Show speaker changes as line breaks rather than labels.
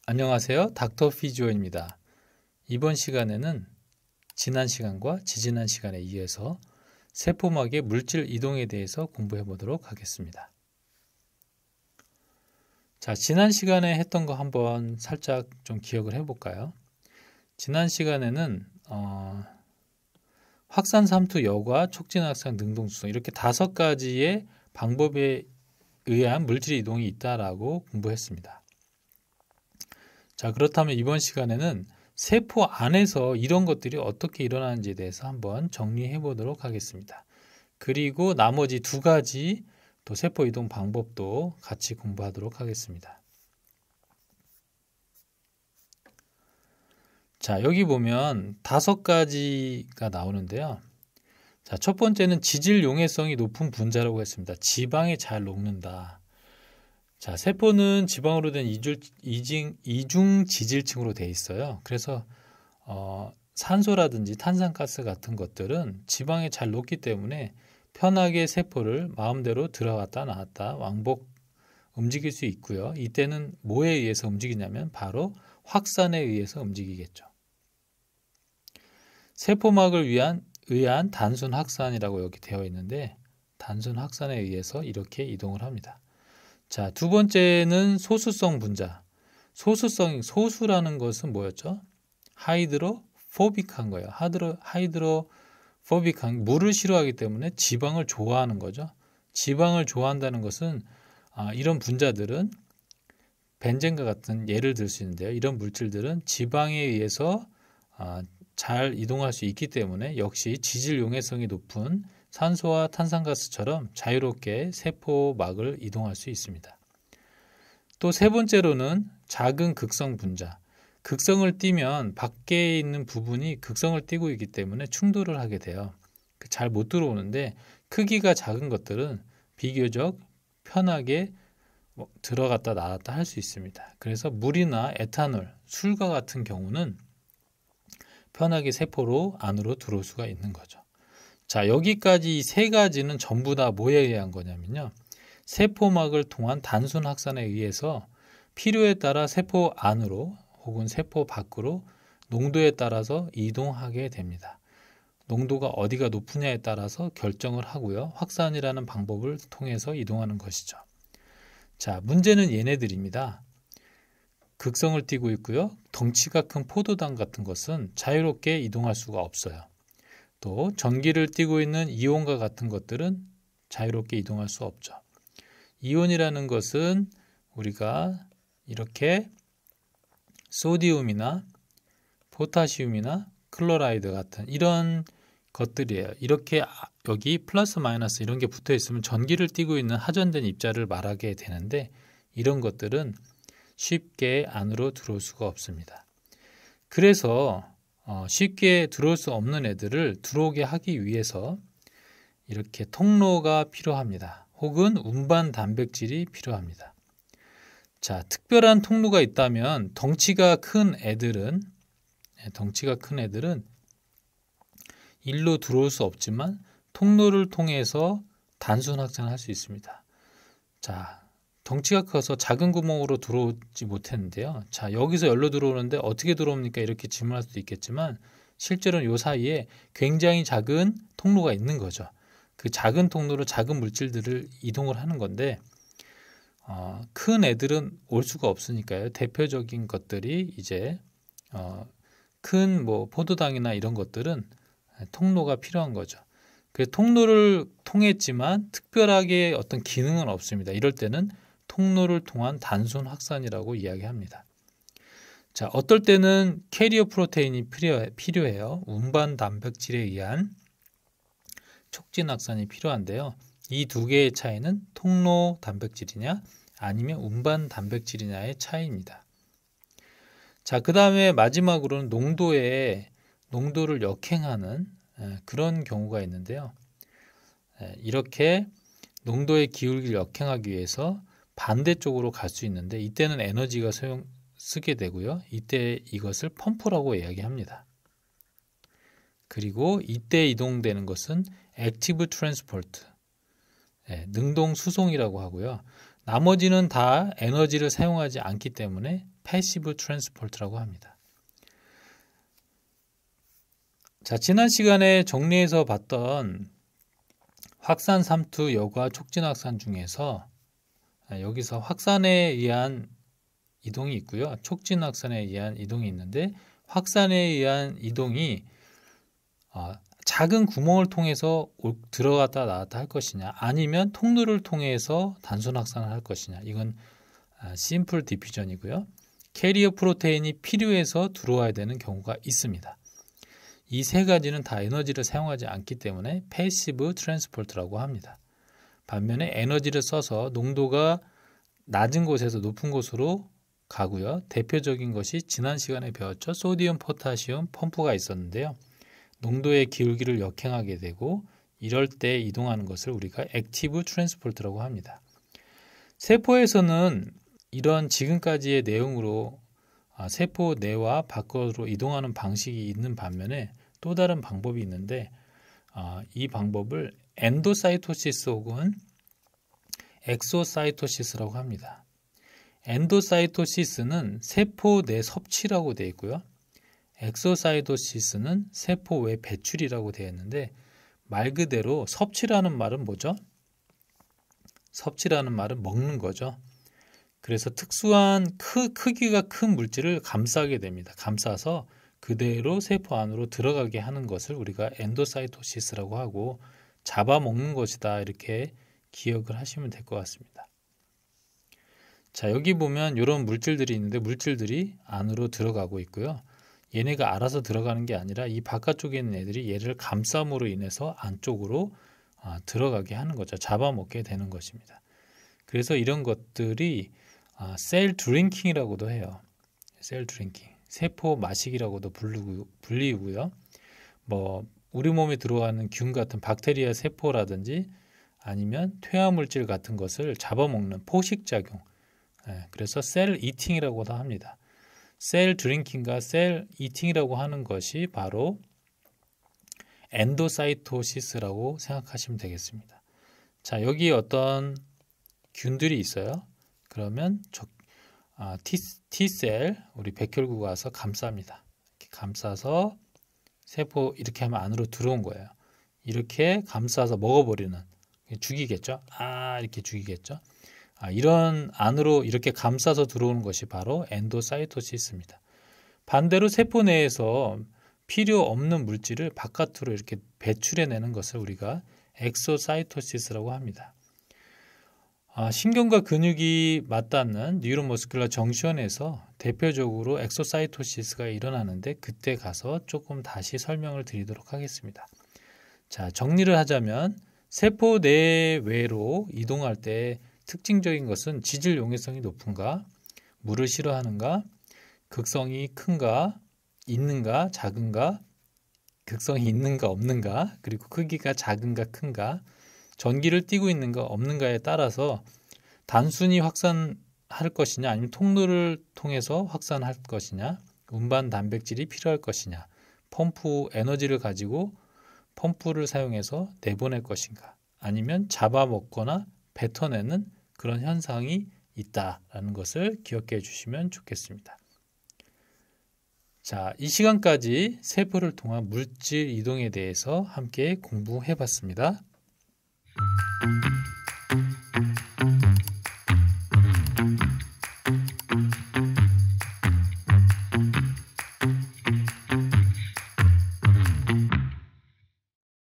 안녕하세요. 닥터 피지오입니다. 이번 시간에는 지난 시간과 지지난 시간에 이어서 세포막의 물질 이동에 대해서 공부해 보도록 하겠습니다. 자, 지난 시간에 했던 거 한번 살짝 좀 기억을 해볼까요? 지난 시간에는 확산 삼투 여과, 촉진확산, 능동수성 이렇게 5가지의 방법에 의한 물질 이동이 있다라고 공부했습니다. 자, 그렇다면 이번 시간에는 세포 안에서 이런 것들이 어떻게 일어나는지에 대해서 한번 정리해 보도록 하겠습니다. 그리고 나머지 2가지 또 세포 이동 방법도 같이 공부하도록 하겠습니다. 자, 여기 보면 5가지가 나오는데요. 자, 첫 번째는 지질 용해성이 높은 분자라고 했습니다. 지방에 잘 녹는다. 자, 세포는 지방으로 된 이중 지질층으로 되어 있어요. 그래서 산소라든지 탄산가스 같은 것들은 지방에 잘 녹기 때문에 편하게 세포를 마음대로 들어갔다 나왔다 왕복 움직일 수 있고요. 이때는 뭐에 의해서 움직이냐면 바로 확산에 의해서 움직이겠죠. 세포막을 의한 단순 확산이라고 여기 되어 있는데 단순 확산에 의해서 이렇게 이동을 합니다. 자, 2번째는 소수성 분자. 소수라는 것은 뭐였죠? 하이드로포빅한 거예요. 하이드로포빅한 물을 싫어하기 때문에 지방을 좋아하는 거죠. 지방을 좋아한다는 것은 이런 분자들은 벤젠과 같은 예를 들 수 있는데요. 이런 물질들은 지방에 의해서 잘 이동할 수 있기 때문에 역시 지질 용해성이 높은 산소와 탄산가스처럼 자유롭게 세포막을 이동할 수 있습니다. 또 3번째로는 작은 극성 분자. 극성을 띠면 밖에 있는 부분이 극성을 띠고 있기 때문에 충돌을 하게 돼요. 잘 못 들어오는데 크기가 작은 것들은 비교적 편하게 들어갔다 나왔다 할 수 있습니다. 그래서 물이나 에탄올, 술과 같은 경우는 편하게 세포로 안으로 들어올 수가 있는 거죠. 자, 여기까지 이 3가지는 전부 다 뭐에 의한 거냐면요. 세포막을 통한 단순 확산에 의해서 필요에 따라 세포 안으로 혹은 세포 밖으로 농도에 따라서 이동하게 됩니다. 농도가 어디가 높으냐에 따라서 결정을 하고요. 확산이라는 방법을 통해서 이동하는 것이죠. 자, 문제는 얘네들입니다. 극성을 띠고 있고요. 덩치가 큰 포도당 같은 것은 자유롭게 이동할 수가 없어요. 또 전기를 띠고 있는 이온과 같은 것들은 자유롭게 이동할 수 없죠. 이온이라는 것은 우리가 이렇게 소디움이나 포타시움이나 클로라이드 같은 이런 것들이에요. 이렇게 여기 플러스 마이너스 이런 게 붙어 있으면 전기를 띠고 있는 하전된 입자를 말하게 되는데 이런 것들은 쉽게 안으로 들어올 수가 없습니다. 그래서 쉽게 들어올 수 없는 애들을 들어오게 하기 위해서 이렇게 통로가 필요합니다. 혹은 운반 단백질이 필요합니다. 자, 특별한 통로가 있다면 덩치가 큰 애들은 일로 들어올 수 없지만 통로를 통해서 단순 확산할 수 있습니다. 자, 덩치가 커서 작은 구멍으로 들어오지 못했는데요. 자, 여기서 열로 들어오는데 어떻게 들어옵니까? 이렇게 질문할 수도 있겠지만 실제로는 이 사이에 굉장히 작은 통로가 있는 거죠. 그 작은 통로로 작은 물질들을 이동을 하는 건데 큰 애들은 올 수가 없으니까요. 대표적인 것들이 이제 큰 포도당이나 이런 것들은 통로가 필요한 거죠. 그 통로를 통했지만 특별하게 어떤 기능은 없습니다. 이럴 때는 통로를 통한 단순 확산이라고 이야기합니다. 자, 어떨 때는 캐리어 프로테인이 필요해요. 운반 단백질에 의한 촉진 확산이 필요한데요. 이 2개의 차이는 통로 단백질이냐 아니면 운반 단백질이냐의 차이입니다. 자, 그 다음에 마지막으로는 농도를 역행하는 그런 경우가 있는데요. 이렇게 농도의 기울기를 역행하기 위해서 반대쪽으로 갈 수 있는데 이때는 에너지가 쓰게 되고요. 이때 이것을 펌프라고 이야기합니다. 그리고 이때 이동되는 것은 액티브 트랜스포트, 능동 수송이라고 하고요. 나머지는 다 에너지를 사용하지 않기 때문에 패시브 트랜스포트라고 합니다. 자, 지난 시간에 정리해서 봤던 확산, 삼투, 여과, 촉진 확산 중에서 여기서 확산에 의한 이동이 있고요. 촉진 확산에 의한 이동이 있는데 확산에 의한 이동이 작은 구멍을 통해서 들어갔다 나왔다 할 것이냐 아니면 통로를 통해서 단순 확산을 할 것이냐 이건 심플 디퓨전이고요. 캐리어 프로테인이 필요해서 들어와야 되는 경우가 있습니다. 이 세 가지는 다 에너지를 사용하지 않기 때문에 패시브 트랜스포트라고 합니다. 반면에 에너지를 써서 농도가 낮은 곳에서 높은 곳으로 가고요. 대표적인 것이 지난 시간에 배웠죠. 소디움 포타시움 펌프가 있었는데요. 농도의 기울기를 역행하게 되고 이럴 때 이동하는 것을 우리가 액티브 트랜스포트라고 합니다. 세포에서는 이런 지금까지의 내용으로 세포 내와 밖으로 이동하는 방식이 있는 반면에 또 다른 방법이 있는데 이 방법을 엔도사이토시스 혹은 엑소사이토시스라고 합니다. 엔도사이토시스는 세포 내 섭취라고 되어 있고요. 엑소사이토시스는 세포 외 배출이라고 되어 있는데 말 그대로 섭취라는 말은 뭐죠? 섭취라는 말은 먹는 거죠. 그래서 특수한 크기가 큰 물질을 감싸게 됩니다. 감싸서 그대로 세포 안으로 들어가게 하는 것을 우리가 엔도사이토시스라고 하고 잡아먹는 것이다 이렇게 기억을 하시면 될 것 같습니다. 자, 여기 보면 이런 물질들이 있는데 물질들이 안으로 들어가고 있고요. 얘네가 알아서 들어가는 게 아니라 이 바깥쪽에 있는 애들이 얘를 감싸움으로 인해서 안쪽으로 들어가게 하는 거죠. 잡아먹게 되는 것입니다. 그래서 이런 것들이 셀 드링킹이라고도 해요. 셀 드링킹. 세포 마시기라고도 불리고요. 우리 몸에 들어가는 균 같은 박테리아 세포라든지 아니면 퇴화물질 같은 것을 잡아먹는 포식작용. 그래서 셀 이팅이라고도 합니다. 셀 드링킹과 셀 이팅이라고 하는 것이 바로 엔도사이토시스라고 생각하시면 되겠습니다. 자, 여기 어떤 균들이 있어요. 그러면 T셀, 우리 백혈구가 와서 감쌉니다. 이렇게 감싸서 세포 이렇게 하면 안으로 들어온 거예요. 이렇게 감싸서 먹어버리는, 죽이겠죠. 이렇게 죽이겠죠. 이런 안으로 이렇게 감싸서 들어오는 것이 바로 엔도사이토시스입니다. 반대로 세포 내에서 필요 없는 물질을 바깥으로 이렇게 배출해내는 것을 우리가 엑소사이토시스라고 합니다. 신경과 근육이 맞닿는 뉴로머스큘러 정션에서 대표적으로 엑소사이토시스가 일어나는데 그때 가서 조금 다시 설명을 드리도록 하겠습니다. 자, 정리를 하자면 세포 내외로 이동할 때 특징적인 것은 지질 용해성이 높은가, 물을 싫어하는가, 극성이 큰가, 있는가, 작은가, 극성이 있는가, 없는가, 그리고 크기가 작은가, 큰가, 전기를 띠고 있는가, 없는가에 따라서 단순히 확산할 것이냐, 아니면 통로를 통해서 확산할 것이냐, 운반 단백질이 필요할 것이냐, 펌프 에너지를 가지고 펌프를 사용해서 내보낼 것인가, 아니면 잡아먹거나 뱉어내는 그런 현상이 있다라는 것을 기억해 주시면 좋겠습니다. 자, 이 시간까지 세포를 통한 물질 이동에 대해서 함께 공부해 봤습니다.